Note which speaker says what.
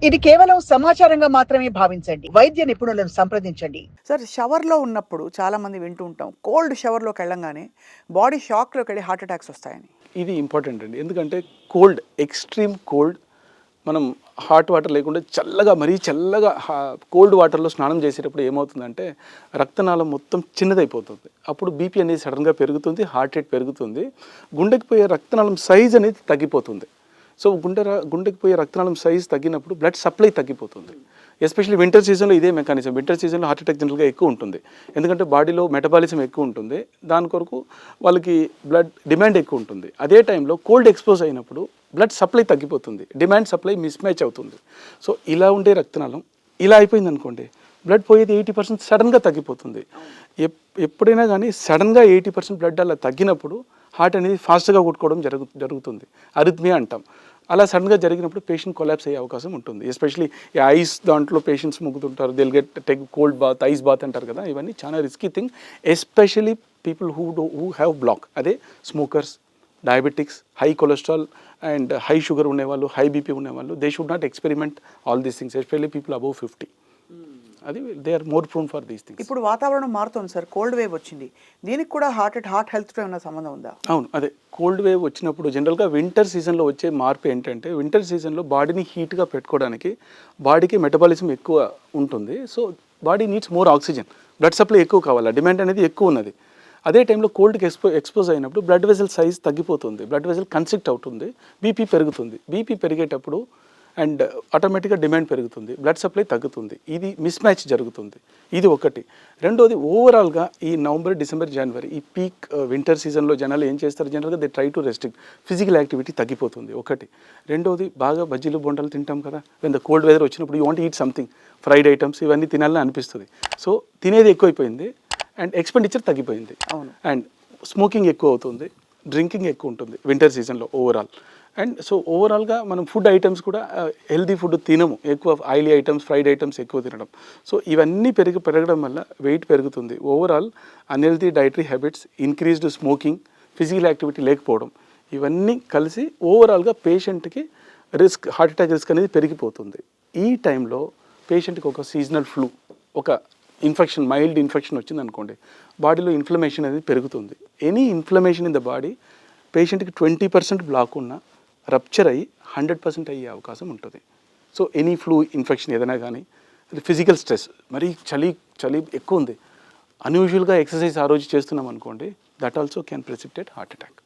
Speaker 1: ఇది కేవలం సమాచారంగా మాత్రమే భావించండి. వైద్య నిపుణులను సంప్రదించండి.
Speaker 2: సార్ షవర్‌లో ఉన్నప్పుడు చాలామంది వింటూ ఉంటాం. కోల్డ్ షవర్‌లోకెళ్ళంగానే బాడీ షాక్‌లోకెళ్ళి హార్ట్ అటాక్స్ వస్తాయని.
Speaker 3: ఇది ఇంపార్టెంట్ అండి. ఎందుకంటే కోల్డ్, ఎక్స్‌ట్రీమ్ కోల్డ్, మనం హాట్ వాటర్ లేకుండా చల్లగా, మరీ చల్లగా కోల్డ్ వాటర్లో స్నానం చేసేటప్పుడు ఏమవుతుందంటే రక్తనాళం మొత్తం చిన్నదైపోతుంది. అప్పుడు బీపీ అనేది సడన్గా పెరుగుతుంది, హార్ట్ రేట్ పెరుగుతుంది, గుండెకి పోయే రక్తనాళం సైజ్ అనేది తగ్గిపోతుంది. సో గుండెకి పోయే రక్తనాళం సైజ్ తగ్గినప్పుడు బ్లడ్ సప్లై తగ్గిపోతుంది. ఎస్పెషల్లీ వింటర్ సీజన్లో ఇదే మెకానిజం. వింటర్ సీజన్లో హార్ట్ అటాక్ జనరల్గా ఎక్కువ ఉంటుంది. ఎందుకంటే బాడీలో మెటబాలిజం ఎక్కువ ఉంటుంది, దాని కొరకు వాళ్ళకి బ్లడ్ డిమాండ్ ఎక్కువ ఉంటుంది. అదే టైంలో కోల్డ్ ఎక్స్పోజ్ అయినప్పుడు బ్లడ్ సప్లై తగ్గిపోతుంది, డిమాండ్ సప్లై మిస్ మ్యాచ్ అవుతుంది. సో ఇలా ఉండే రక్తనాళం ఇలా అయిపోయింది అనుకోండి, బ్లడ్ పోయేది 80% సడన్గా తగ్గిపోతుంది. ఎప్పుడైనా కానీ సడన్గా 80% బ్లడ్ అలా తగ్గినప్పుడు హార్ట్ అనేది ఫాస్ట్గా కొట్టుకోవడం జరుగుతుంది. అరిథ్మియా అంటాం. అలా సడన్గా జరిగినప్పుడు పేషెంట్ కొలాప్స్ అయ్యే అవకాశం ఉంటుంది. ఎస్పెషలీ ఈ ఐస్ దాంట్లో పేషెంట్స్ ముగ్గుతుంటారు, దిల్ get take cold bath, ice bath అంటారు కదా, ఇవన్నీ చాలా risky thing. Especially people who have block, అదే smokers, diabetics, high cholesterol and high sugar ఉండేవాళ్ళు, హై బీపీ ఉండేవాళ్ళు, they should not experiment all these things. Especially people above 50, అది they are more prone for these things.
Speaker 2: ఇప్పుడు వాతావరణం మారుతుంది sir, cold wave వచ్చింది. దీనికి కూడా హార్ట్ హెల్త్తో ఏమైనా సంబంధం ఉందా?
Speaker 3: అవును, అదే కోల్డ్ వేవ్ వచ్చినప్పుడు జనరల్గా వింటర్ సీజన్లో వచ్చే మార్పు ఏంటంటే, వింటర్ సీజన్లో బాడీని హీట్గా పెట్టుకోవడానికి బాడీకి మెటబాలిజం ఎక్కువ ఉంటుంది. So body needs more oxygen, blood supply ఎక్కువ కావాలి, డిమాండ్ అనేది ఎక్కువ ఉన్నది. అదే టైంలో కోల్డ్కి ఎక్స్పోజ్ అయినప్పుడు బ్లడ్ వెజల్ సైజ్ తగ్గిపోతుంది, బ్లడ్ వెజల్ కన్స్ట్రిక్ట్ అవుతుంది, బీపీ పెరుగుతుంది. బీపీ పెరిగేటప్పుడు అండ్ ఆటోమేటిక్గా డిమాండ్ పెరుగుతుంది, బ్లడ్ సప్లై తగ్గుతుంది. ఇది మిస్ మ్యాచ్ జరుగుతుంది. ఇది ఒకటి. రెండోది, ఓవరాల్గా ఈ నవంబర్, డిసెంబర్, జనవరి ఈ పీక్ వింటర్ సీజన్లో జనాలు ఏం చేస్తారు, జనరల్గా they try to restrict, physical activity తగ్గిపోతుంది ఒకటి. రెండోది, బాగా బజ్జీలు బొండాలు తింటాం కదా, వెన్ ద కోల్డ్ వెదర్ వచ్చినప్పుడు you want eat something, fried items ఇవన్నీ తినాలని అనిపిస్తుంది. సో తినేది ఎక్కువైపోయింది అండ్ ఎక్స్పెండిచర్ తగ్గిపోయింది.
Speaker 2: అవును.
Speaker 3: అండ్ స్మోకింగ్ ఎక్కువ అవుతుంది, డ్రింకింగ్ ఎక్కువ ఉంటుంది వింటర్ సీజన్లో ఓవరాల్. అండ్ సో ఓవరాల్గా మనం ఫుడ్ ఐటమ్స్ కూడా హెల్తీ ఫుడ్ తినము, ఎక్కువ ఆయిలీ ఐటమ్స్, ఫ్రైడ్ ఐటమ్స్ ఎక్కువ తినడం. సో ఇవన్నీ పెరగడం వల్ల వెయిట్ పెరుగుతుంది. Overall unhealthy dietary habits, increased smoking, physical activity లేకపోవడం, ఇవన్నీ కలిసి ఓవరాల్గా పేషెంట్కి హార్ట్ అటాక్ రిస్క్ అనేది పెరిగిపోతుంది. ఈ టైంలో పేషెంట్కి ఒక సీజనల్ ఫ్లూ, ఒక ఇన్ఫెక్షన్, మైల్డ్ ఇన్ఫెక్షన్ వచ్చింది అనుకోండి, బాడీలో ఇన్ఫ్లమేషన్ అనేది పెరుగుతుంది. Any inflammation in the body పేషెంట్కి 20% బ్లాక్ ఉన్న రప్చర్ అయ్యి 100% అయ్యే అవకాశం ఉంటుంది. సో ఎనీ ఫ్లూ ఇన్ఫెక్షన్ ఏదైనా కానీ, ఫిజికల్ స్ట్రెస్, మరీ చలి ఎక్కువ ఉంది, అన్యూజువల్గా ఎక్సర్సైజ్ ఆ రోజు చేస్తున్నాం అనుకోండి, that also can precipitate heart attack.